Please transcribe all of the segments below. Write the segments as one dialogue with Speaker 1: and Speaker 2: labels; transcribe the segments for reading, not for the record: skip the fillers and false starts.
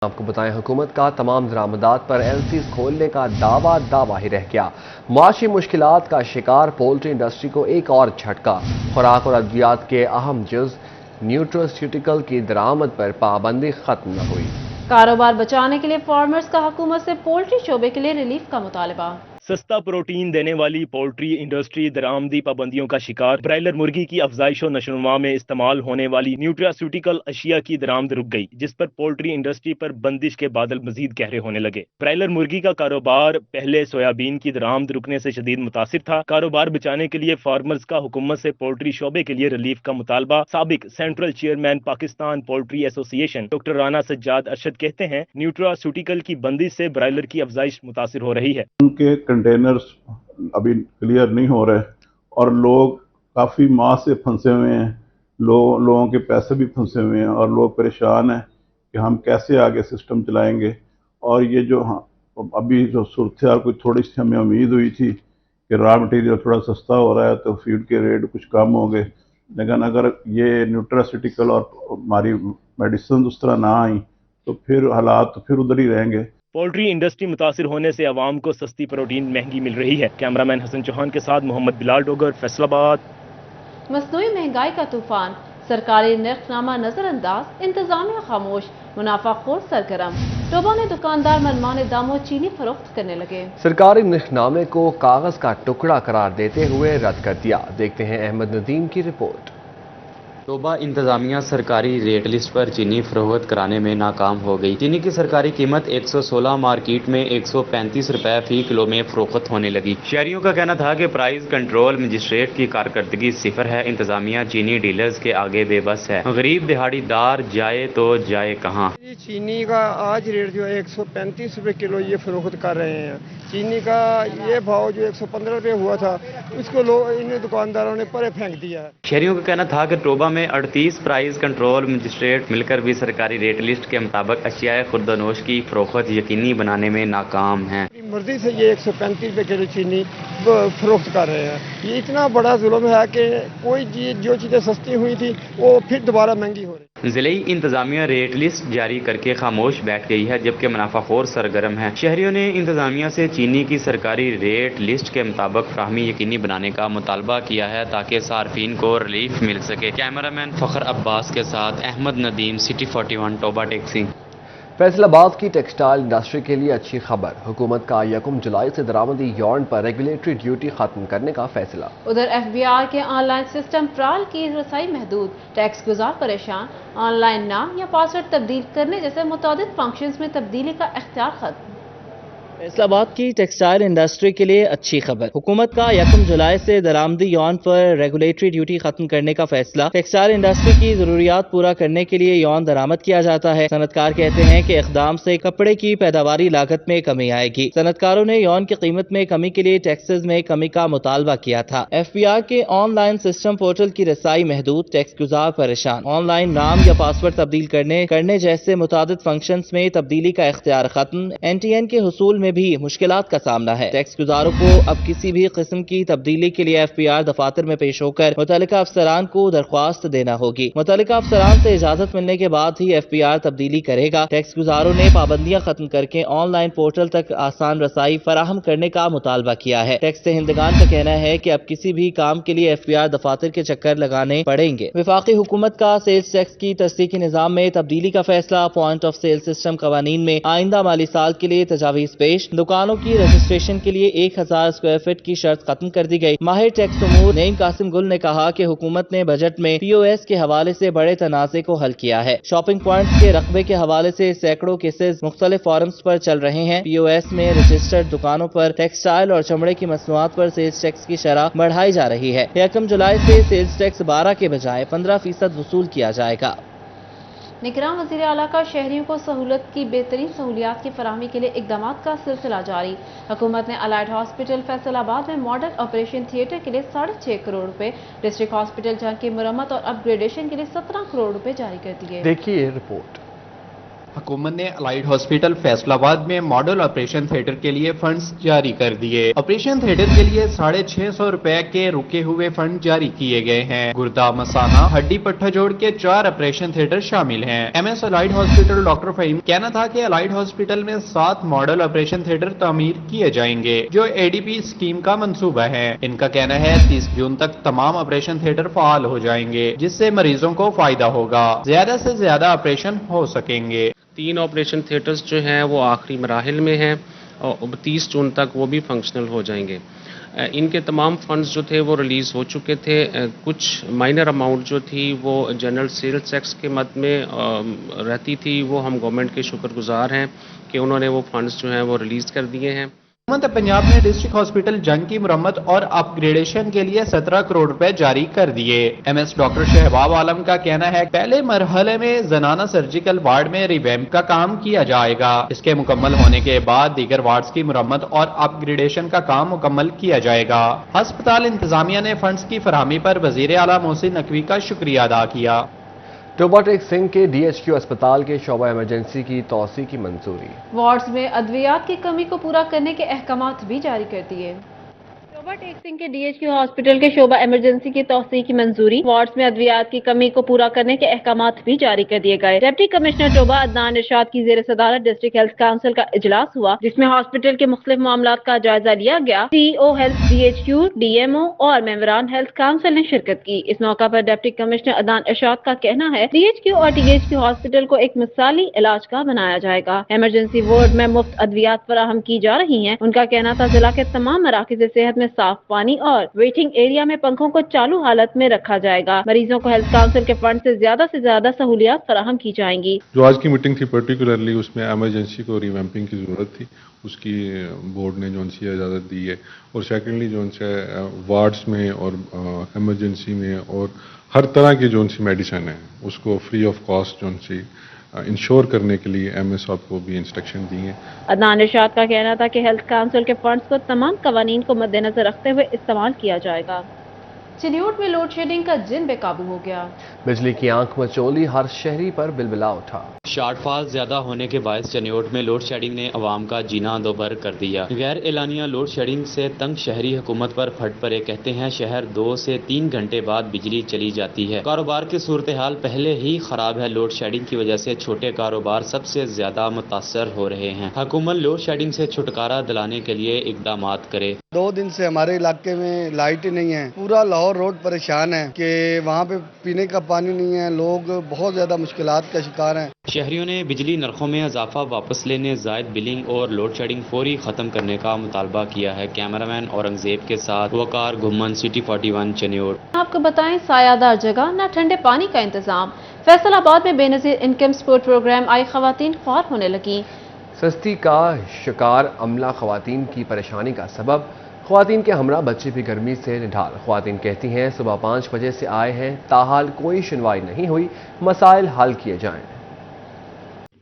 Speaker 1: آپ کو بتائیں حکومت کا تمام درآمدات پر LCs کھولنے کا دعویٰ ہی رہ گیا۔ معاشی مشکلات کا شکار پولٹری انڈسٹری کو ایک اور جھٹکا۔ خوراک اور ادویات کے اہم جز نیوٹراسیوٹیکل کی درآمد پر پابندی ختم نہ ہوئی۔
Speaker 2: کاروبار بچانے کے لیے فارمرز کا حکومت سے پولٹری شعبے کے لیے ریلیف کا مطالبہ۔
Speaker 3: سستا پروٹین دینے والی پولٹری انڈسٹری درآمدی پابندیوں کا شکار۔ برائلر مرغی کی افزائش و نشو و نما میں استعمال ہونے والی نیوٹراسیوٹیکل اشیاء کی درآمد رک گئی، جس پر پولٹری انڈسٹری پر بندش کے بادل مزید گہرے ہونے لگے۔ برائلر مرغی کا کاروبار پہلے سویابین کی درآمد رکنے سے شدید متاثر تھا۔ کاروبار بچانے کے لیے فارمرز کا حکومت سے پولٹری شعبے کے لیے ریلیف کا مطالبہ۔ سابق سینٹرل چیئرمین پاکستان پولٹری ایسوسی ایشن ڈاکٹر رانا سجاد ارشد کہتے ہیں، نیوٹراسیوٹیکل کی بندش سے برائلر کی افزائش متاثر ہو رہی ہے۔
Speaker 4: ان کے کنٹینرز ابھی کلیئر نہیں ہو رہے اور لوگ کافی ماہ سے پھنسے ہوئے ہیں، لوگوں کے پیسے بھی پھنسے ہوئے ہیں اور لوگ پریشان ہیں کہ ہم کیسے آگے سسٹم چلائیں گے۔ اور یہ جو ابھی جو صورتحال کوئی تھوڑی سی ہمیں امید ہوئی تھی کہ را مٹیریل تھوڑا سستا ہو رہا ہے تو فیڈ کے ریٹ کچھ کم ہوں گے، لیکن اگر یہ نیوٹراسیوٹیکل اور ہماری میڈیسن اس طرح نہ آئیں تو پھر حالات تو پھر ادھر ہی رہیں گے۔
Speaker 3: پولٹری انڈسٹری متاثر ہونے سے عوام کو سستی پروٹین مہنگی مل رہی ہے۔ کیمرامین حسن چوہان کے ساتھ محمد بلال ڈوگر، فیصل آباد۔
Speaker 2: مصنوعی مہنگائی کا طوفان، سرکاری نرخ نامہ نظر انداز، انتظامیہ خاموش، منافع خور سرگرم۔ ٹوبہ میں دکاندار منمانے داموں چینی فروخت کرنے لگے۔
Speaker 1: سرکاری نرخ نامے کو کاغذ کا ٹکڑا قرار دیتے ہوئے رد کر دیا۔ دیکھتے ہیں احمد ندیم کی رپورٹ۔
Speaker 5: ٹوبہ انتظامیہ سرکاری ریٹ لسٹ پر چینی فروخت کرانے میں ناکام ہو گئی۔ چینی کی سرکاری قیمت 116 مارکیٹ میں 135 روپے فی کلو میں فروخت ہونے لگی۔ شہریوں کا کہنا تھا کہ پرائز کنٹرول مجسٹریٹ کی کارکردگی صفر ہے، انتظامیہ چینی ڈیلرز کے آگے بے بس ہے۔ غریب دہاڑی دار جائے تو جائے کہاں۔
Speaker 6: چینی کا آج ریٹ جو ہے 135 روپے کلو یہ فروخت کر رہے ہیں۔ چینی کا یہ بھاؤ جو 115 روپے ہوا تھا اس کو ان دکانداروں نے پرے پھینک دیا ہے۔
Speaker 5: شہریوں کا کہنا تھا کہ ٹوبہ میں 38 پرائز کنٹرول مجسٹریٹ مل کر بھی سرکاری ریٹ لسٹ کے مطابق اشیاء خوردنوش کی فروخت یقینی بنانے میں ناکام ہیں۔
Speaker 6: مرضی سے یہ 135 روپے کلو چینی فروخت کر رہے ہیں۔ یہ اتنا بڑا ظلم ہے کہ کوئی جو چیزیں سستی ہوئی تھی وہ پھر دوبارہ مہنگی ہو رہی ہے۔
Speaker 5: ضلعی انتظامیہ ریٹ لسٹ جاری کر کے خاموش بیٹھ گئی ہے، جبکہ منافع خور سرگرم ہے۔ شہریوں نے انتظامیہ سے چینی کی سرکاری ریٹ لسٹ کے مطابق فراہمی یقینی بنانے کا مطالبہ کیا ہے تاکہ صارفین کو ریلیف مل سکے۔ کیمرامین فخر عباس کے ساتھ احمد ندیم، سٹی 41 ٹوبہ ٹیکسی۔
Speaker 1: فیصل آباد کی ٹیکسٹائل انڈسٹری کے لیے اچھی خبر، حکومت کا 1 جولائی سے درآمدی یارن پر ریگولیٹری ڈیوٹی ختم کرنے کا فیصلہ۔
Speaker 2: ادھر FBR کے آن لائن سسٹم پرال کی رسائی محدود، ٹیکس گزار پریشان، آن لائن نام یا پاسورڈ تبدیل کرنے جیسے متعدد فنکشنز میں تبدیلی کا اختیار ختم۔
Speaker 7: فیصل آباد کی ٹیکسٹائل انڈسٹری کے لیے اچھی خبر، حکومت کا 1 جولائی سے درآمدی یون پر ریگولیٹری ڈیوٹی ختم کرنے کا فیصلہ۔ ٹیکسٹائل انڈسٹری کی ضروریات پورا کرنے کے لیے یون درآمد کیا جاتا ہے۔ صنعت کار کہتے ہیں کہ اقدام سے کپڑے کی پیداواری لاگت میں کمی آئے گی۔ صنعت کاروں نے یون کی قیمت میں کمی کے لیے ٹیکسز میں کمی کا مطالبہ کیا تھا۔ FBR کے آن لائن سسٹم پورٹل کی رسائی محدود، ٹیکس گزار پریشان، آن لائن نام یا پاسورڈ تبدیل کرنے جیسے متعدد فنکشنز میں تبدیلی کا اختیار ختم۔ NTN کے حصول میں بھی مشکلات کا سامنا ہے۔ ٹیکس گزاروں کو اب کسی بھی قسم کی تبدیلی کے لیے FBR دفاتر میں پیش ہو کر متعلقہ افسران کو درخواست دینا ہوگی۔ متعلقہ افسران سے اجازت ملنے کے بعد ہی FBR تبدیلی کرے گا۔ ٹیکس گزاروں نے پابندیاں ختم کر کے آن لائن پورٹل تک آسان رسائی فراہم کرنے کا مطالبہ کیا ہے۔ ٹیکس دہندگان کا کہنا ہے کہ اب کسی بھی کام کے لیے FBR دفاتر کے چکر لگانے پڑیں گے۔ وفاقی حکومت کا سیلز ٹیکس کی تصدیقی نظام میں تبدیلی کا فیصلہ، پوائنٹ آف سیل سسٹم قوانین میں آئندہ مالی سال کے لیے تجاویز پیش، دکانوں کی رجسٹریشن کے لیے 1000 اسکوائر فٹ کی شرط ختم کر دی گئی۔ ماہر ٹیکس امور نعیم قاسم گل نے کہا کہ حکومت نے بجٹ میں POS کے حوالے سے بڑے تنازع کو حل کیا ہے۔ شاپنگ پوائنٹس کے رقبے کے حوالے سے سینکڑوں کیسز مختلف فورمز پر چل رہے ہیں۔ POS میں رجسٹرڈ دکانوں پر ٹیکسٹائل اور چمڑے کی مصنوعات پر سیلز ٹیکس کی شرح بڑھائی جا رہی ہے۔ 1 جولائی سے سیلز ٹیکس 12 کے بجائے 15% وصول کیا جائے گا۔
Speaker 2: نگراں وزیر اعلیٰ کا شہریوں کو سہولت کی بہترین سہولیات کی فراہمی کے لیے اقدامات کا سلسلہ جاری۔ حکومت نے الائٹ ہاسپٹل فیصل آباد میں ماڈل آپریشن تھیٹر کے لیے 6.5 کروڑ روپے، ڈسٹرکٹ ہاسپٹل جنگ کی مرمت اور اپ گریڈیشن کے لیے 17 کروڑ روپے جاری کر دیے۔
Speaker 1: دیکھیے رپورٹ۔
Speaker 8: हुकूमत ने अलाइड हॉस्पिटल फैसलाबाद में मॉडल ऑपरेशन थिएटर के लिए फंड्स जारी कर दिए। ऑपरेशन थिएटर के लिए 650 रुपए के रुके हुए फंड जारी किए गए हैं। गुर्दा, मसाना, हड्डी पट्टा जोड़ के 4 ऑपरेशन थिएटर शामिल हैं। MS Allied Hospital doctor Fahim कहना था कि अलाइड हॉस्पिटल में 7 मॉडल ऑपरेशन थिएटर तामीर किए जाएंगे जो एडीपी स्कीम का मंसूबा है। इनका कहना है 30 जून तक तमाम ऑपरेशन थिएटर फाल हो जाएंगे जिससे मरीजों को फायदा होगा, ज्यादा से ज्यादा ऑपरेशन हो सकेंगे।
Speaker 9: 3 ऑपरेशन थिएटर्स जो हैं वो आखिरी मराहिल में हैं और 30 जून तक वो भी फंक्शनल हो जाएंगे। इनके तमाम फंड्स जो थे वो रिलीज़ हो चुके थे। कुछ माइनर अमाउंट जो थी वो जनरल सेल्स टैक्स के मद में रहती थी, वो हम गवर्नमेंट के शुक्रगुजार हैं कि उन्होंने वो फंड्स जो हैं वो रिलीज़ कर दिए हैं।
Speaker 8: हुकूमत पंजाब ने डिस्ट्रिक्ट हॉस्पिटल जंग की मुरम्मत और अपग्रेडेशन के लिए 17 करोड़ रुपए जारी कर दिए। एमएस डॉक्टर शहबाब आलम का कहना है पहले मरहले में जनाना सर्जिकल वार्ड में रिवैम्प का काम किया जाएगा। इसके मुकम्मल होने के बाद दीगर वार्ड्स की मुरम्मत और अपग्रेडेशन का काम मुकम्मल किया जाएगा। अस्पताल इंतजामिया ने फंड्स की फरहमी पर वजीर आला मोहसिन नकवी का शुक्रिया अदा किया।
Speaker 1: टोबा टेक सिंह के डीएचक्यू अस्पताल के शोबा इमरजेंसी की तौसी की मंजूरी।
Speaker 2: वार्ड्स में अद्वियात की कमी को पूरा करने के अहकामात भी जारी कर दिए। टोबा टेक सिंह के डीएचक्यू हॉस्पिटल के शोबा इमरजेंसी की तौसी की मंजूरी। वार्ड्स में अद्वियात की कमी को पूरा करने के अहकामात भी जारी कर दिए गए। डिप्टी कमिश्नर टोबा अदनान इरशाद की जेर सदारत डिस्ट्रिक्ट हेल्थ काउंसिल का इजलास हुआ जिसमें हॉस्पिटल के मुख्तलिफ मामलात का जायजा लिया गया। सीईओ हेल्थ, डीएचक्यू, डीएमओ और मेंबरान हेल्थ काउंसिल ने शिरकत की। इस मौका पर डिप्टी कमिश्नर अदनान इरशाद का कहना है डीएचक्यू और टीएचक्यू हॉस्पिटल को एक मिसाली इलाज का बनाया जाएगा। इमरजेंसी वार्ड में मुफ्त अद्वियात फराहम की जा रही है। उनका कहना था जिला के तमाम मराकज़ सेहत में साफ पानी और वेटिंग एरिया में पंखों को चालू हालत में रखा जाएगा। मरीजों को हेल्थ काउंसिल के फंड से ज्यादा सहूलियात फराहम की जाएंगी।
Speaker 10: जो आज की मीटिंग थी पर्टिकुलरली उसमें इमरजेंसी को रिवैम्पिंग की ज़रूरत थी, उसकी बोर्ड ने जो सी इजाज़त दी है। और सेकेंडली जो से वार्ड्स में और इमरजेंसी में और हर तरह की जो सी मेडिसिन है उसको फ्री ऑफ कॉस्ट जो सी इंश्योर करने के लिए एमएस साहब को भी इंस्ट्रक्शन दी हैं।
Speaker 2: अदनान इरशाद का कहना था कि हेल्थ काउंसिल के फंड्स को तमाम कवानीन को मद्देनजर रखते हुए इस्तेमाल किया जाएगा। चिन्यूट में लोड शेडिंग का जिन बेकाबू हो गया।
Speaker 1: बिजली की आंख मचोली, हर शहरी पर बिलबिला उठा।
Speaker 5: शॉर्टफॉल ज्यादा होने के बायस चनियोट में लोड शेडिंग ने अवाम का जीना दोभर कर दिया। गैर एलानिया लोड शेडिंग से तंग शहरी हुकूमत पर फट पड़े। कहते हैं शहर 2 से 3 घंटे बाद बिजली चली जाती है। कारोबार की सूरत हाल पहले ही खराब है। लोड शेडिंग की वजह से छोटे कारोबार सबसे ज्यादा मुतासर हो रहे हैं। हुकूमत लोड शेडिंग से छुटकारा दिलाने के लिए इकदाम करे।
Speaker 11: 2 दिन से हमारे इलाके में लाइट ही नहीं है। पूरा लाहौर रोड परेशान है कि वहाँ पे पीने का पानी नहीं है। लोग बहुत ज्यादा मुश्किलात का शिकार हैं।
Speaker 5: शहरियों ने बिजली नरखों में इजाफा वापस लेने, जायद बिलिंग और लोड शेडिंग फौरी खत्म करने का मुतालबा किया है। कैमरामैन औरंगजेब के साथ वकार घुम्मन, सिटी 41 चनियोट।
Speaker 2: आपको बताएं सायादार जगह न ठंडे पानी का इंतजाम। फैसलाबाद में बेनजीर इनकम सपोर्ट प्रोग्राम आई खवातीन ख्वार होने लगी।
Speaker 1: सस्ती का शिकार अमला खवातीन की परेशानी का सबब। ख्वातीन के हमरा बच्चे भी गर्मी से निढाल। ख्वातीन कहती हैं सुबह 5 बजे से आए हैं, ताहाल कोई सुनवाई नहीं हुई, मसाइल हल किए जाएं।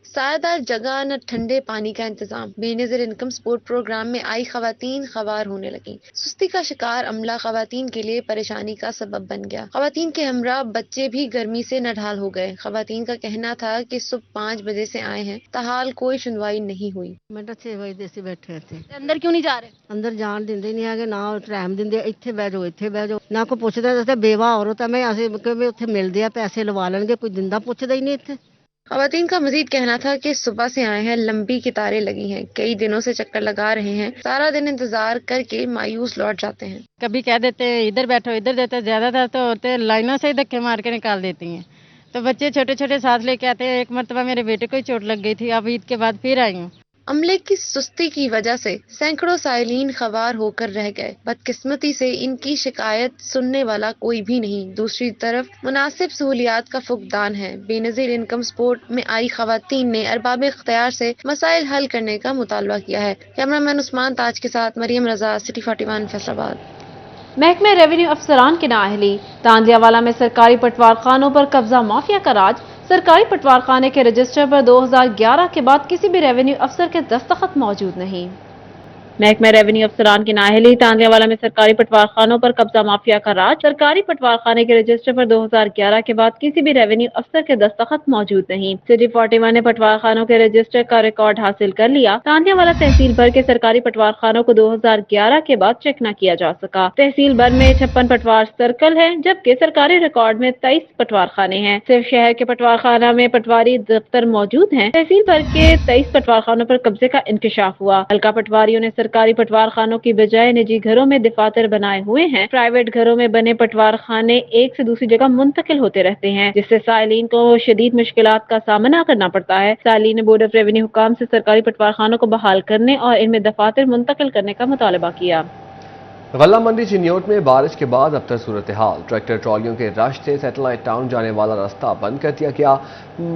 Speaker 12: सायादार जगह न ठंडे पानी का इंतजाम। बेनज़ीर इनकम सपोर्ट प्रोग्राम में आई खवातीन ख्वार होने लगी। सुस्ती का शिकार अमला खवातीन के लिए परेशानी का सबब बन गया। खवातीन के हमरा बच्चे भी गर्मी से नढाल हो गए। खवातीन का कहना था कि सुबह 5 बजे से आए हैं, ताहाल कोई सुनवाई नहीं हुई।
Speaker 13: 6 बजे से बैठे थे।
Speaker 12: अंदर क्यों नहीं जा रहे?
Speaker 13: अंदर जान देंदे नहीं है ना टाइम देंदे। इत्थे बह जाओ ना कोई पुछदा। बेवा औरत है, मैं उत्थे मिलदे आ, पैसे लवा लेंगे, कोई दिंदा पुछदा ही नहीं। इत्थे
Speaker 12: खवातीन का मजीद कहना था कि सुबह से आए हैं, लंबी कतारें लगी हैं, कई दिनों से चक्कर लगा रहे हैं, सारा दिन इंतजार करके मायूस लौट जाते हैं।
Speaker 14: कभी कह देते इधर बैठो, इधर देते, ज्यादातर तो होते लाइनों से ही धक्के मार के निकाल देती हैं। तो बच्चे छोटे छोटे साथ लेके आते हैं। एक मरतबा मेरे बेटे को ही चोट लग गई थी, अब ईद के बाद फिर आई हूँ।
Speaker 12: अमले की सुस्ती की वजह से सैकड़ों साइलीन ख्वार होकर रह गए। बदकिस्मती से इनकी शिकायत सुनने वाला कोई भी नहीं। दूसरी तरफ मुनासिब सहूलियात का फुकदान है। बेनजीर इनकम सपोर्ट में आई खवातीन ने अरबाब इख्तियार से मसाइल हल करने का मुतालबा किया है। कैमरामैन उस्मान ताज के साथ मरियम रजा, सिटी 41 फैसलाबाद।
Speaker 2: महकमे रेवेन्यू अफसरान की नाअहली। तांदियावाला में सरकारी पटवार खानों पर कब्जा माफिया का राज। सरकारी पटवार खाने के रजिस्टर पर 2011 के बाद किसी भी रेवेन्यू अफसर के दस्तखत मौजूद नहीं। महकमा रेवेन्यू अफसरान की नाअहली, तांदियावाला में सरकारी पटवार खानों पर कब्जा माफिया का राज। सरकारी पटवार खाने के रजिस्टर पर 2011 के बाद किसी भी रेवेन्यू अफसर के दस्तखत मौजूद नहीं। सिटी 41 ने पटवार खानों के रजिस्टर का रिकॉर्ड हासिल कर लिया। तांदियावाला तहसील भर के सरकारी पटवार खानों को 2011 के बाद चेक न किया जा सका। तहसील भर में 56 पटवार सर्कल है, जबकि सरकारी रिकॉर्ड में 23 पटवार खाने हैं। सिर्फ शहर के पटवार खाना में पटवारी दफ्तर मौजूद हैं। तहसील भर के 23 पटवार खानों पर कब्जे का इंकशाफ हुआ। हल्का पटवारियों ने सरकारी पटवार खानों की बजाय निजी घरों में दफातर बनाए हुए हैं। प्राइवेट घरों में बने पटवार खाने एक से दूसरी जगह मुंतकिल होते रहते हैं, जिससे साइलिन को शदीद मुश्किलात का सामना करना पड़ता है। साइलिन ने बोर्ड ऑफ रेवेन्यू हुकाम से सरकारी पटवार खानों को बहाल करने और इनमें दफातर मुंतकिल करने का मुतालबा किया।
Speaker 1: गल्ला मंडी चिन्योट में बारिश के बाद अबतर सूरत हाल। ट्रैक्टर ट्रॉलियों के रश से सैटेलाइट टाउन जाने वाला रास्ता बंद कर दिया गया।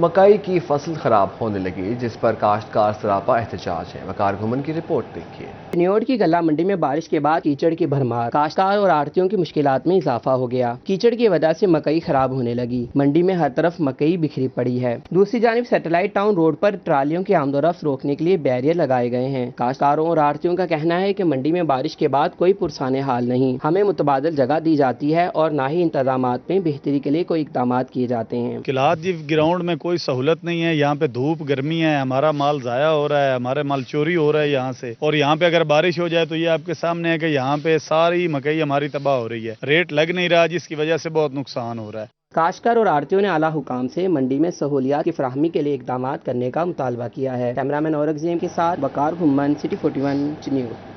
Speaker 1: मकई की फसल खराब होने लगी, जिस पर काश्तकार सरापा एहतजाज है। वकार घुमन की रिपोर्ट देखिए।
Speaker 15: चिन्योट की गल्ला मंडी में बारिश के बाद कीचड़ की भरमार, काश्तकार और आड़तियों की मुश्किलात में इजाफा हो गया। कीचड़ की वजह से मकई खराब होने लगी। मंडी में हर तरफ मकई बिखरी पड़ी है। दूसरी जानिब सैटेलाइट टाउन रोड पर ट्रालियों की आमदोरफ्त रोकने के लिए बैरियर लगाए गए हैं। काश्तकारों और आड़तियों का कहना है कि मंडी में बारिश के बाद कोई पुरसाने हाल नहीं, हमें मुतबादल जगह दी जाती है और ना ही इंतजामात में बेहतरी के लिए कोई इकदाम किए जाते हैं।
Speaker 16: किलात जी ग्राउंड में कोई सहूलत नहीं है। यहाँ पे धूप गर्मी है, हमारा माल जाया हो रहा है, हमारे माल चोरी हो रहा है यहाँ से। और यहाँ पे अगर बारिश हो जाए तो ये आपके सामने है कि यहाँ पे सारी मकई हमारी तबाह हो रही है। रेट लग नहीं रहा, जिसकी वजह से बहुत नुकसान हो रहा है।
Speaker 15: काश्तकार और आड़तियों ने आला हुकाम से मंडी में सहूलियात की फराहमी के लिए इकदाम करने का मुतालबा किया है। कैमरामैन औरंगजेब के साथ वकार घुम्मन, सिटी 41 चिन्योट।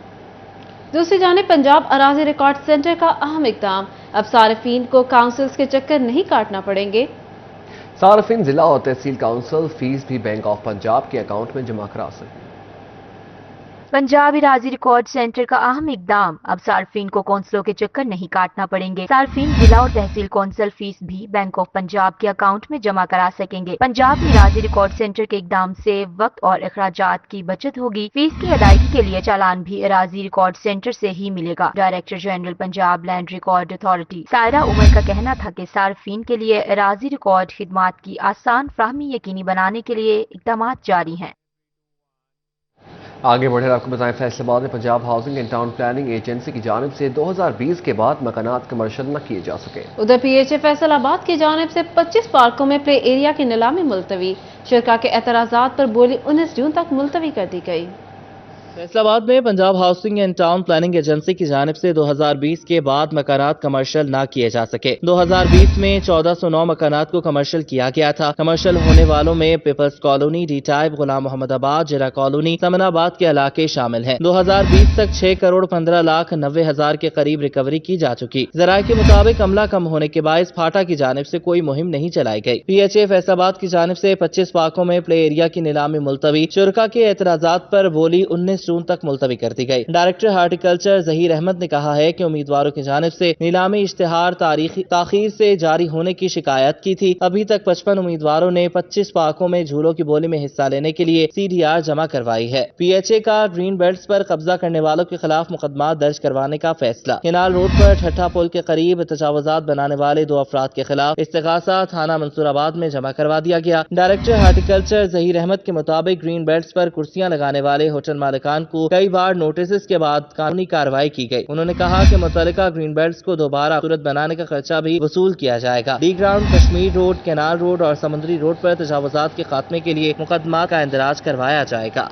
Speaker 2: दूसरी जानिब पंजाब अराजी रिकॉर्ड सेंटर का अहम इकदाम, अब सार्फिन को काउंसिल्स के चक्कर नहीं काटना पड़ेंगे।
Speaker 1: सार्फिन जिला और तहसील काउंसिल फीस भी बैंक ऑफ पंजाब के अकाउंट में जमा करा सकें।
Speaker 17: पंजाब अराजी रिकॉर्ड सेंटर का अहम इकदाम, अब सार्फिन को कौंसलों के चक्कर नहीं काटना पड़ेंगे। सार्फिन जिला और तहसील कौंसिल फीस भी बैंक ऑफ पंजाब के अकाउंट में जमा करा सकेंगे। पंजाब अराजी रिकॉर्ड सेंटर के इकदाम से वक्त और अखराजात की बचत होगी। फीस की अदायगी के लिए चालान भी अराजी रिकॉर्ड सेंटर से ही मिलेगा। Director general Punjab Land Record Authority Saira Umar का कहना था कि सार्फिन के लिए अराजी रिकॉर्ड खिदमात की आसान फ्राहमी यकीनी बनाने के लिए इकदाम जारी हैं।
Speaker 1: आगे बढ़े आपको बताएं, फैसलाबाद में Punjab housing and town planning agency की जानिब से 2020 के बाद मकानात कमर्शियल न किए जा सके।
Speaker 2: उधर PHA फैसलाबाद की जानिब से 25 पार्कों में प्ले एरिया की नीलामी मुलतवी। शुरा के एतराजात पर बोली 19 जून तक मुलतवी कर दी गई।
Speaker 7: फैसलाबाद में Punjab housing and town planning agency की जानिब से 2020 के बाद मकानात कमर्शियल ना किए जा सके। 2020 में 1409 मकानात को कमर्शियल किया गया था। कमर्शियल होने वालों में पीपल्स कॉलोनी, डी टाइप, गुलाम मोहम्मदाबाद, जिला कॉलोनी, समनाबाद के इलाके शामिल हैं। 2020 तक 6 करोड़ 15 लाख 90 हजार के करीब रिकवरी की जा चुकी। जराये के मुताबिक अमला कम होने के बायस फाटा की जानिब से कोई मुहिम नहीं चलाई गई। PHA फैसलाबाद की जानिब से 25 पार्कों में प्ले एरिया की नीलामी मुलतवी। शुरा के एतराजात पर बोली 19 जून तक मुलतवी कर दी गई। डायरेक्टर हार्टिकल्चर जहीर अहमद ने कहा है कि उम्मीदवारों की जानिब से नीलामी इश्तिहार ताखीर से जारी होने की शिकायत की थी। अभी तक 55 उम्मीदवारों ने 25 पार्कों में झूलों की बोली में हिस्सा लेने के लिए CDR जमा करवाई है। PHA का ग्रीन बेल्ट्स पर कब्जा करने वालों के खिलाफ मुकदमा दर्ज करवाने का फैसला। केनाल रोड पर ठट्ठा पुल के करीब तजावुजात बनाने वाले 2 अफराद के खिलाफ इस्तिगासा थाना मंसूराबाद में जमा करवा दिया गया। डायरेक्टर हार्टिकल्चर जहीर अहमद के मुताबिक ग्रीन बेल्ट्स पर कुर्सियां लगाने वाले होटल मालिकान को कई बार नोटिस के बाद कानूनी कार्रवाई की गई। उन्होंने कहा कि मुतल्लिका ग्रीन बेल्ट्स को दोबारा खूबसूरत बनाने का खर्चा भी वसूल किया जाएगा। D ground, Kashmir road, canal road और समुद्री रोड पर तजावुजात के खात्मे के लिए मुकदमा का इंदराज करवाया जाएगा।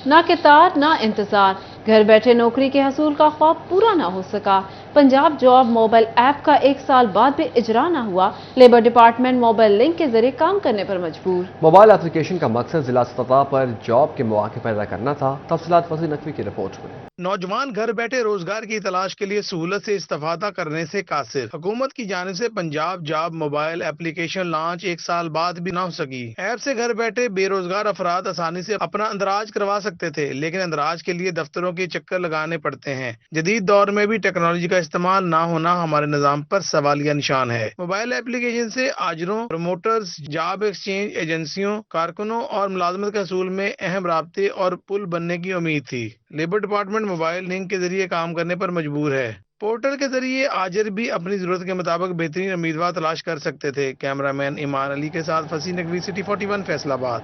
Speaker 2: ना कितार ना इंतजार, घर बैठे नौकरी के हसूल का ख्वाब पूरा ना हो सका। पंजाब जॉब मोबाइल ऐप का 1 साल बाद भी इजरा ना हुआ। लेबर डिपार्टमेंट मोबाइल लिंक के जरिए काम करने पर मजबूर।
Speaker 1: मोबाइल एप्लीकेशन का मकसद जिला सतह पर जॉब के मौके पैदा करना था। तफसीलात वसीम नकवी की रिपोर्ट में।
Speaker 18: नौजवान घर बैठे रोजगार की तलाश के लिए सहूलत से इस्तेफादा करने से कासिर। हुकूमत की जानिब से Punjab job mobile application launch 1 साल बाद भी न हो सकी। ऐप से घर बैठे बेरोजगार अफराद आसानी से अपना अंदराज करवा सकते थे, लेकिन अंदराज के लिए दफ्तरों के चक्कर लगाने पड़ते हैं। जदीद दौर में भी टेक्नोलॉजी का इस्तेमाल ना होना हमारे निजाम पर सवालिया निशान है। मोबाइल एप्लीकेशन से आजरों, प्रमोटर्स, जॉब एक्सचेंज एजेंसियों, कारकुनों और मुलाजमत के हसूल में अहम राब्ते और पुल बनने की उम्मीद थी। लेबर डिपार्टमेंट मोबाइल लिंक के जरिए काम करने पर मजबूर है। पोर्टल के जरिए आजर भी अपनी जरूरत के मुताबिक बेहतरीन उम्मीदवार तलाश कर सकते थे। कैमरामैन ईमान अली के साथ फसी नकवी, सिटी 41 फैसलाबाद।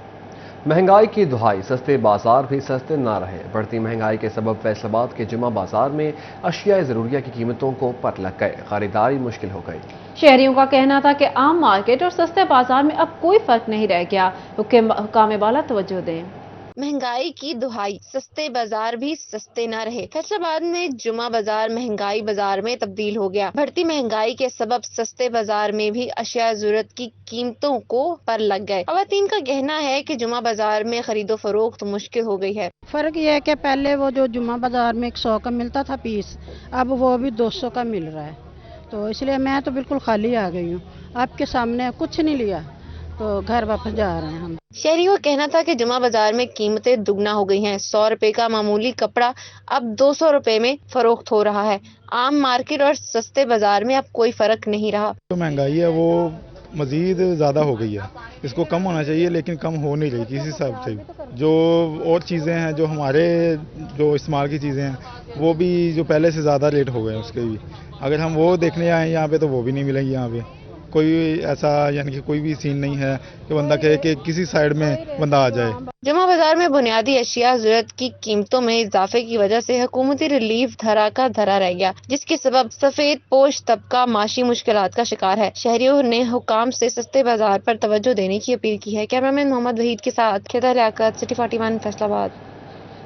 Speaker 1: महंगाई की दुहाई, सस्ते बाजार भी सस्ते ना रहे। बढ़ती महंगाई के सबब फैसलाबाद के जुमा बाजार में अशिया ज़रूरिया की कीमतों को पर लग गए, खरीदारी मुश्किल हो गई।
Speaker 2: शहरियों का कहना था कि आम मार्केट और सस्ते बाजार में अब कोई फर्क नहीं रह गया। हुक्काम बाला तवज्जो दें।
Speaker 12: महंगाई की दुहाई, सस्ते बाजार भी सस्ते न रहे। फैसलाबाद में जुमा बाजार महंगाई बाजार में तब्दील हो गया। बढ़ती महंगाई के सबब सस्ते बाजार में भी अशिया जरूरत की कीमतों को पर लग गए। खवातीन का कहना है कि जुमा बाजार में खरीदो फरोख्त मुश्किल हो गई है।
Speaker 14: फर्क यह है कि पहले वो जो जुमा बाजार में 100 का मिलता था पीस, अब वो भी 200 का मिल रहा है, तो इसलिए मैं तो बिल्कुल खाली आ गई हूँ। आपके सामने कुछ नहीं लिया तो घर वापस जा रहे हैं हम।
Speaker 12: शहरियों का कहना था कि जुमा बाजार में कीमतें दुगना हो गई हैं। 100 रुपए का मामूली कपड़ा अब 200 रुपए में फरोख्त हो रहा है। आम मार्केट और सस्ते बाजार में अब कोई फर्क नहीं रहा।
Speaker 16: जो महंगाई है वो मजीद ज़्यादा हो गई है, इसको कम होना चाहिए लेकिन कम हो नहीं रही किसी हिसाब से। जो और चीज़ें हैं, जो हमारे जो इस्तेमाल की चीज़ें हैं, वो भी जो पहले से ज़्यादा रेट हो गए हैं उसके भी। अगर हम वो देखने आए यहाँ पे तो वो भी नहीं मिलेंगी। यहाँ पे कोई ऐसा यानी कि कोई भी सीन नहीं है कि बंदा कहे कि किसी साइड में बंदा आ जाए।
Speaker 12: जुमा बाजार में बुनियादी अशिया जरूरत की कीमतों में इजाफे की वजह से हुकूमती रिलीफ धरा का धरा रह गया, जिसके सबब सफेद पोश तबका माशी मुश्किलात का शिकार है। शहरियों ने हुकाम से सस्ते बाजार पर तवज्जो देने की अपील की है। कैमरामैन मोहम्मद वहीद के साथ खेदा लियाकत, सिटी 41 फैसलाबाद।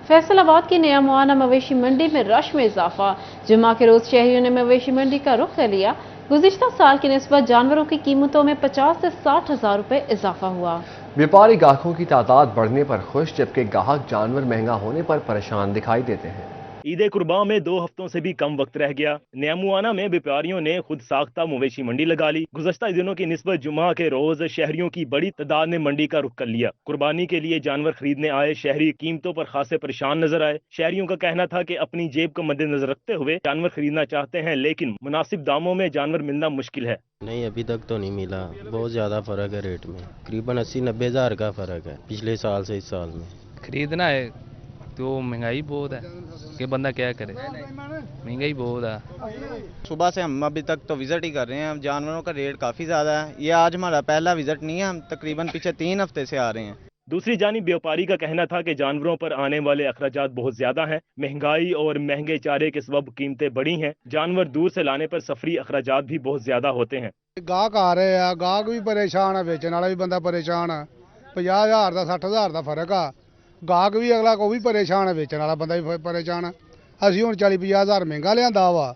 Speaker 2: फैसलाबाद की नया मुआना मवेशी मंडी में रश में इजाफा। जुमा के रोज शहरियों ने मवेशी मंडी का रुख कर लिया। गुज़िश्ता साल की निस्बत जानवरों की कीमतों में 50 से 60 हजार रुपए इजाफा हुआ।
Speaker 1: व्यापारी गाहकों की तादाद बढ़ने पर खुश, जबकि गाहक जानवर महंगा होने पर परेशान दिखाई देते हैं।
Speaker 3: ईद कुर्बान में 2 हफ्तों से भी कम वक्त रह गया। न्यामुआना में व्यापारियों ने खुद साख्ता मवेशी मंडी लगा ली। गुज़श्ता दिनों की निस्बत जुमा के रोज शहरियों की बड़ी तादाद ने मंडी का रुख कर लिया। कुर्बानी के लिए जानवर खरीदने आए शहरी कीमतों पर खासे परेशान नजर आए। शहरियों का कहना था कि अपनी जेब को मद्देनजर रखते हुए जानवर खरीदना चाहते हैं, लेकिन मुनासिब दामों में जानवर मिलना मुश्किल है।
Speaker 19: नहीं, अभी तक तो नहीं मिला। बहुत ज्यादा फर्क है रेट में, करीबन 80-90 हजार का फर्क है पिछले साल से इस साल में।
Speaker 20: खरीदना है तो महंगाई बहुत है कि बंदा क्या करे, महंगाई बहुत है।
Speaker 21: सुबह से हम अभी तक तो विजिट ही कर रहे हैं। जानवरों का रेट काफ़ी ज़्यादा है। ये आज हमारा पहला विजिट नहीं है, हम तकरीबन पीछे 3 हफ्ते से आ रहे हैं।
Speaker 3: दूसरी जानिब व्यापारी का कहना था कि जानवरों पर आने वाले अखराजात बहुत ज्यादा हैं। महंगाई और महंगे चारे के सबब कीमतें बढ़ी हैं। जानवर दूर से लाने पर सफरी अखराजात भी बहुत ज्यादा होते हैं।
Speaker 22: गाहक आ रहे हैं, गाहक भी परेशान है, बेचने वाला भी बंदा परेशान है। 50 हजार का 60 हजार का फर्क आ। गाहक भी अगला को भी परेशान है, बेचने वाला बंदा भी परेशान है। ਅਸੀਂ ਹੁਣ 40-50 ਹਜ਼ਾਰ ਮਹਿੰਗਾ ਲਿਆਂਦਾ ਵਾ,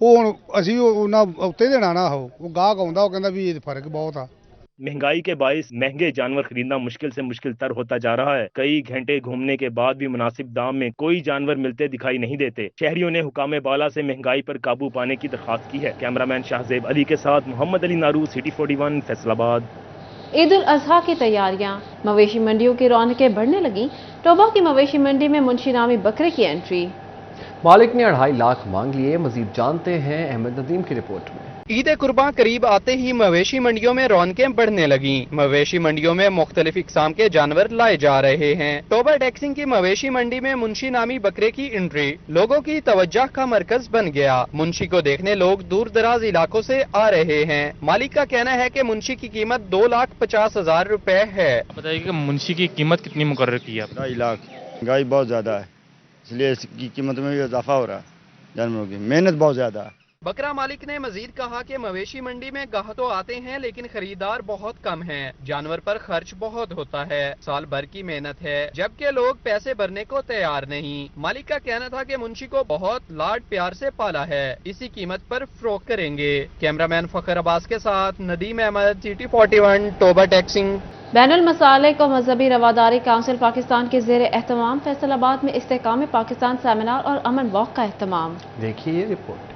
Speaker 22: ਉਹ ਹੁਣ ਅਸੀਂ ਉਹਨਾਂ ਉੱਤੇ ਦੇਣਾ ਨਾ। ਉਹ ਗਾਹਕ ਆਉਂਦਾ, ਉਹ ਕਹਿੰਦਾ ਵੀ ਇਹ ਫਰਕ ਬਹੁਤ ਆ।
Speaker 3: महंगाई के बाइस महंगे जानवर खरीदना मुश्किल से मुश्किल तर होता जा रहा है। कई घंटे घूमने के बाद भी मुनासिब दाम में कोई जानवर मिलते दिखाई नहीं देते। शहरियों ने हुकाम बाला से महंगाई पर काबू पाने की दरख्वास्त की है। कैमरामैन शाहजेब अली के साथ मोहम्मद अली नारू, सिटी 41 फैसलाबाद।
Speaker 2: ईद उल अजहा की तैयारियां, मवेशी मंडियों की रौनकें बढ़ने लगी। टोबा की मवेशी मंडी में मुंशी नामी बकरे की एंट्री।
Speaker 1: मालिक ने 2.5 लाख मांग लिए। मजीद जानते हैं अहमद नदीम की रिपोर्ट में।
Speaker 8: ईद कुर्बान करीब आते ही मवेशी मंडियों में रौनकें बढ़ने लगी। मवेशी मंडियों में मुख्तलिफ इकसाम के जानवर लाए जा रहे हैं। टोबा टैक्सिंग की मवेशी मंडी में मुंशी नामी बकरे की एंट्री लोगों की तवज्जो का मरकज बन गया। मुंशी को देखने लोग दूर दराज इलाकों से आ रहे हैं। मालिक का कहना है कि मुंशी की कीमत 2,50,000 रुपए है।
Speaker 20: बताइए कि मुंशी की कीमत कितनी मुकर्रर की है?
Speaker 23: 2.5 लाख। महंगाई बहुत ज्यादा है, इसलिए इसकी कीमत में भी इजाफा हो रहा है। जानवरों की मेहनत बहुत ज्यादा है।
Speaker 8: बकरा मालिक ने मजीद कहा कि मवेशी मंडी में गाहक तो आते हैं, लेकिन खरीदार बहुत कम हैं। जानवर पर खर्च बहुत होता है, साल भर की मेहनत है, जबकि लोग पैसे भरने को तैयार नहीं। मालिक का कहना था कि मुंशी को बहुत लाड प्यार से पाला है, इसी कीमत पर फरोख्त करेंगे। कैमरामैन फखर अब्बास के साथ नदीम अहमद, सिटी 41 टोबा टैक्सिंग।
Speaker 2: बैनुल मसालिक और मजहबी रवादारी काउंसिल पाकिस्तान के ज़ेर एहतमाम फैसलाबाद में इस्तेहकाम पाकिस्तान सेमिनार और अमन वॉक का एहतमाम।
Speaker 1: देखिए ये रिपोर्ट।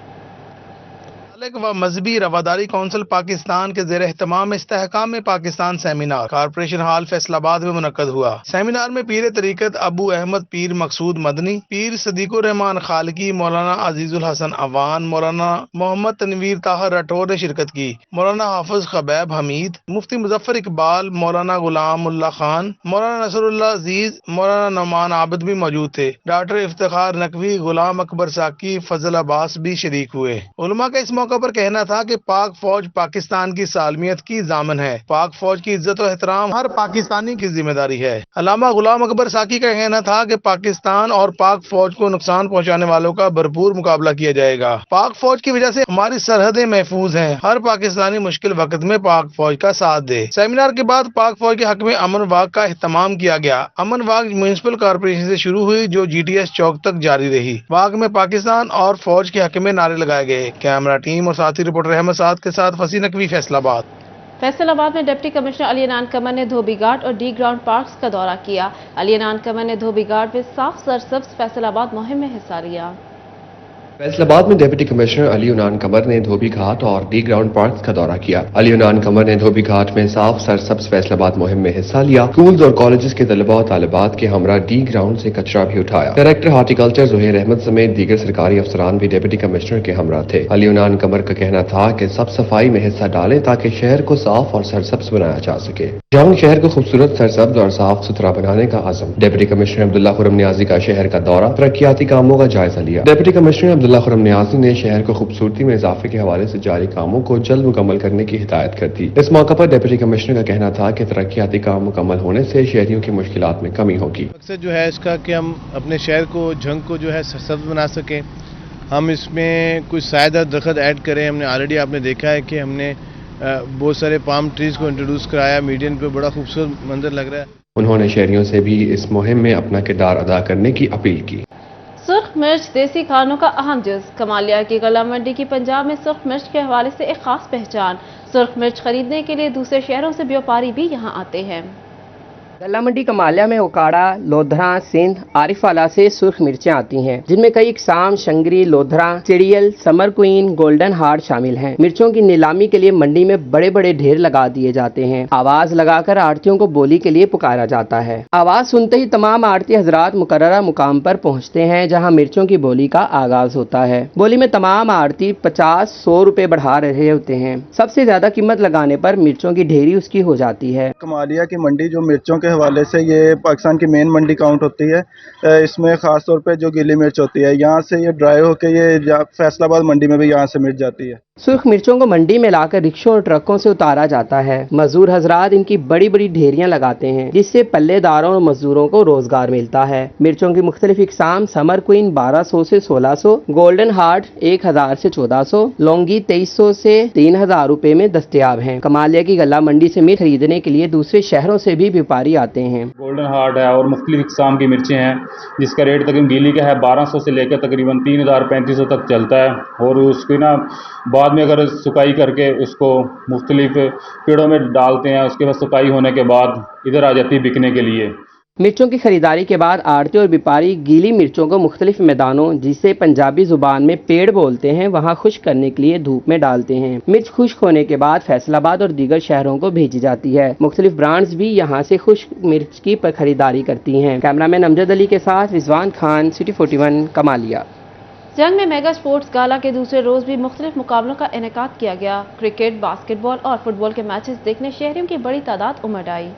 Speaker 18: व मजहबी रवादारी काउंसिल पाकिस्तान के ज़ेर एहतमाम इस्तेहकाम Pakistan seminar corporation hall Faisalabad में मुनक्कद हुआ। सेमिनार में पीर तरीकत अबू अहमद पीर मकसूद मदनी, पीर सदीकुर रहमान खालकी, मौलाना अजीजुल हसन अवान, मौलाना मोहम्मद तनवीर ताहर राठौर ने शिरकत की। मौलाना हाफिज खबैब हमीद, मुफ्ती मुजफ्फर इकबाल, मौलाना गुलाम उल्ला खान, मौलाना नसरुल्लाह अजीज, मौलाना नौमान आबिद भी मौजूद थे। डॉक्टर इफ्तिखार नकवी, गुलाम अकबर साकी, फजल अब्बास भी शरीक हुए। उलमा का इस موقع پر کہنا تھا کہ پاک فوج پاکستان کی سالمیت کی ضامن ہے. پاک فوج کی عزت و احترام ہر پاکستانی کی ذمہ داری ہے. علامہ غلام اکبر ساکی کا کہنا تھا کہ پاکستان اور پاک فوج کو نقصان پہنچانے والوں کا بھرپور مقابلہ کیا جائے گا. پاک فوج کی وجہ سے ہماری سرحدیں محفوظ ہیں. ہر پاکستانی مشکل وقت میں پاک فوج کا ساتھ دے. سیمینار کے بعد پاک فوج کے حق میں امن واک کا اہتمام کیا گیا. امن واک میونسپل کارپوریشن سے شروع ہوئی جو GTS چوک تک جاری رہی. واک میں پاکستان اور فوج کے حق میں نعرے لگائے گئے. کیمرہ ٹیم اور ساتھی رپورٹر احمد سعد کے ساتھ فصیح نقوی، فیصل آباد.
Speaker 2: فیصل آباد میں ڈپٹی کمشنر علی عنان قمر نے دھوبی گھاٹ اور ڈی گراؤنڈ پارکس کا دورہ کیا. علی عنان قمر نے دھوبی گھاٹ میں صاف سرسبز فیصل آباد مہم میں حصہ لیا.
Speaker 1: فیصل آباد میں ڈپٹی کمشنر علی عنان قمر نے دھوبی گھاٹ اور ڈی گراؤنڈ پارکس کا دورہ کیا. علی عنان قمر نے دھوبی گھاٹ میں صاف سرسبز فیصل آباد مہم میں حصہ لیا. اسکولز اور کالجز کے طلباء اور طالبات کے ہمراہ ڈی گراؤنڈ سے کچرا بھی اٹھایا. ڈائریکٹر ہارٹیکلچر زہیر احمد سمیت دیگر سرکاری افسران بھی ڈپٹی کمشنر کے ہمراہ تھے. علی عنان قمر کا کہنا تھا کہ سب صفائی میں حصہ ڈالیں تاکہ شہر کو صاف اور سرسبز بنایا جا سکے. ٹاؤن شہر کو خوبصورت، سرسبز اور صاف ستھرا بنانے کا عزم. ڈپٹی کمشنر عبداللہ خرم نیازی کا شہر کا دورہ، ترقیاتی کاموں کا جائزہ لیا. ڈپٹی کمشنر عبداللہ خرم نیازی نے شہر کو خوبصورتی میں اضافے کے حوالے سے جاری کاموں کو جلد مکمل کرنے کی ہدایت کر دی. اس موقع پر ڈپٹی کمشنر کا کہنا تھا کہ ترقیاتی کام مکمل ہونے سے شہریوں کی مشکلات میں کمی ہوگی.
Speaker 4: مقصد جو ہے اس کا کہ ہم اپنے شہر کو جھنگ کو جو ہے سرسبز بنا سکیں. ہم اس میں کچھ سایہ درخت ایڈ کریں. ہم نے آلریڈی آپ نے دیکھا ہے کہ ہم نے بہت سارے پام ٹریز کو انٹروڈیوس کرایا. میڈین پہ بڑا خوبصورت منظر لگ رہا ہے.
Speaker 1: انہوں نے شہریوں سے بھی اس مہم میں اپنا کردار ادا کرنے کی اپیل کی.
Speaker 2: سرخ مرچ دیسی کھانوں کا اہم جز. کمالیہ کی غلہ منڈی کی پنجاب میں سرخ مرچ کے حوالے سے ایک خاص پہچان. سرخ مرچ خریدنے کے لیے دوسرے شہروں سے بیوپاری بھی یہاں آتے ہیں.
Speaker 15: غلہ منڈی کمالیہ میں اوکاڑا، لودھرا، سندھ، عارف والا سے سرخ مرچیں آتی ہیں جن میں کئی اقسام شنگری، لودھرا، سیریل، سمر کوئن، گولڈن ہارٹ شامل ہیں. مرچوں کی نیلامی کے لیے منڈی میں بڑے بڑے ڈھیر لگا دیے جاتے ہیں. آواز لگا کر آڑتیوں کو بولی کے لیے پکارا جاتا ہے. آواز سنتے ہی تمام آڑتی حضرات مقررہ مقام پر پہنچتے ہیں جہاں مرچوں کی بولی کا آغاز ہوتا ہے. بولی میں تمام آڑتی 50-100 روپے بڑھا رہے ہوتے ہیں. سب سے زیادہ قیمت لگانے پر مرچوں کی ڈھیری اس کی ہو جاتی ہے.
Speaker 6: کمالیہ کی منڈی جو مرچوں کے حوالے سے یہ پاکستان کی مین منڈی کاؤنٹ ہوتی ہے. اس میں خاص طور پہ جو گیلی مرچ ہوتی ہے یہاں سے یہ ڈرائی ہو کے یہ فیصل آباد منڈی میں بھی یہاں سے مرچ جاتی ہے.
Speaker 15: سرخ مرچوں کو منڈی میں لا کر رکشوں اور ٹرکوں سے اتارا جاتا ہے. مزدور حضرات ان کی بڑی بڑی ڈھیریاں لگاتے ہیں جس سے پلے داروں اور مزدوروں کو روزگار ملتا ہے. مرچوں کی مختلف اقسام سمر کوئن 1200 سے 1600، گولڈن ہارٹ 1000 سے 1400، لونگی 2300 سے 3000 روپے میں دستیاب ہیں. کمالیہ کی غلہ منڈی سے مرچ خریدنے کے لیے دوسرے شہروں سے بھی بیوپاری آتے ہیں.
Speaker 9: گولڈن ہارٹ ہے اور مختلف اقسام کی مرچیں ہیں جس کا ریٹ تقریباً گیلی کا ہے 1200 سے لے کر تقریباً 3500 تک چلتا ہے. اور اس کی بعد میں اگر سکائی کر کے اس کو مختلف پیڑوں میں ڈالتے ہیں، اس کے بعد سکائی ہونے کے بعد ادھر آ جاتی ہے بکنے کے لیے.
Speaker 15: مرچوں کی خریداری کے بعد آڑتی اور بیپاری گیلی مرچوں کو مختلف میدانوں جسے پنجابی زبان میں پیڑ بولتے ہیں وہاں خشک کرنے کے لیے دھوپ میں ڈالتے ہیں. مرچ خشک ہونے کے بعد فیصل آباد اور دیگر شہروں کو بھیجی جاتی ہے. مختلف برانڈز بھی یہاں سے خشک مرچ کی خریداری کرتی ہیں. کیمرہ مین امجد علی کے ساتھ رضوان خان، سٹی 41 کمالیہ.
Speaker 2: جنگ میں میگا سپورٹس گالا کے دوسرے روز بھی مختلف مقابلوں کا انعقاد کیا گیا. کرکٹ، باسکٹ بال اور فٹ بال کے میچز دیکھنے شہریوں کی بڑی تعداد امڑ آئی.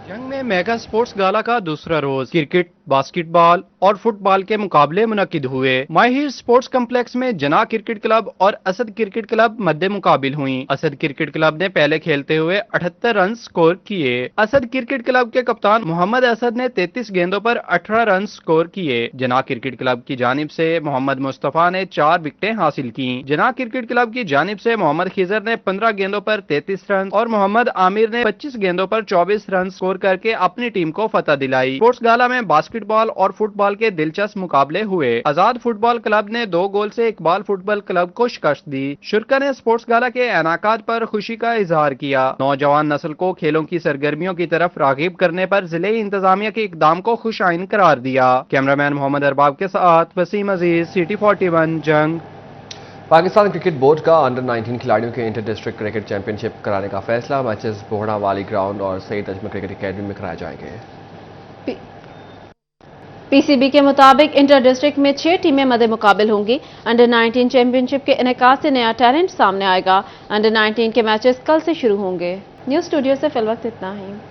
Speaker 8: جنگ میں میگا سپورٹس گالا کا دوسرا روز کرکٹ، باسکٹ بال اور فٹ بال کے مقابلے منعقد ہوئے. ماہر سپورٹس کمپلیکس میں جناح کرکٹ کلب اور اسد کرکٹ کلب مد مقابل ہوئیں. اسد کرکٹ کلب نے پہلے کھیلتے ہوئے 78 رن سکور کیے. اسد کرکٹ کلب کے کپتان محمد اسد نے 33 گیندوں پر 18 رن سکور کیے. جناح کرکٹ کلب کی جانب سے محمد مصطفیٰ نے 4 وکٹیں حاصل کی. جناح کرکٹ کلب کی جانب سے محمد خضر نے 15 گیندوں پر 33 رن اور محمد عامر نے 25 گیندوں پر 24 رن سکور کر کے اپنی ٹیم کو فتح دلائی. سپورٹس گالا میں باسکٹ بال اور فٹ بال کے دلچسپ مقابلے ہوئے. آزاد فٹ بال کلب نے 2 گول سے اقبال فٹ بال کلب کو شکست دی. شرکا نے سپورٹس گالا کے انعقاد پر خوشی کا اظہار کیا. نوجوان نسل کو کھیلوں کی سرگرمیوں کی طرف راغب کرنے پر ضلع انتظامیہ کے اقدام کو خوش آئین قرار دیا. کیمرہ مین محمد ارباب کے ساتھ وسیم عزیز، سٹی 41 جنگ.
Speaker 1: پاکستان کرکٹ بورڈ کا انڈر 19 کھلاڑیوں کے انٹر ڈسٹرکٹ کرکٹ چیمپئن شپ کرانے کا فیصلہ. میچز بوہڑا والی گراؤنڈ اور سید اجمل کرکٹ اکیڈمی میں کرائے جائیں گے.
Speaker 2: پی سی بی کے مطابق انٹر ڈسٹرکٹ میں 6 ٹیمیں مد مقابل ہوں گی. انڈر 19 چیمپئن شپ کے انعقاد سے نیا ٹیلنٹ سامنے آئے گا. انڈر 19 کے میچز کل سے شروع ہوں گے. نیوز اسٹوڈیو سے فی الوقت اتنا ہی.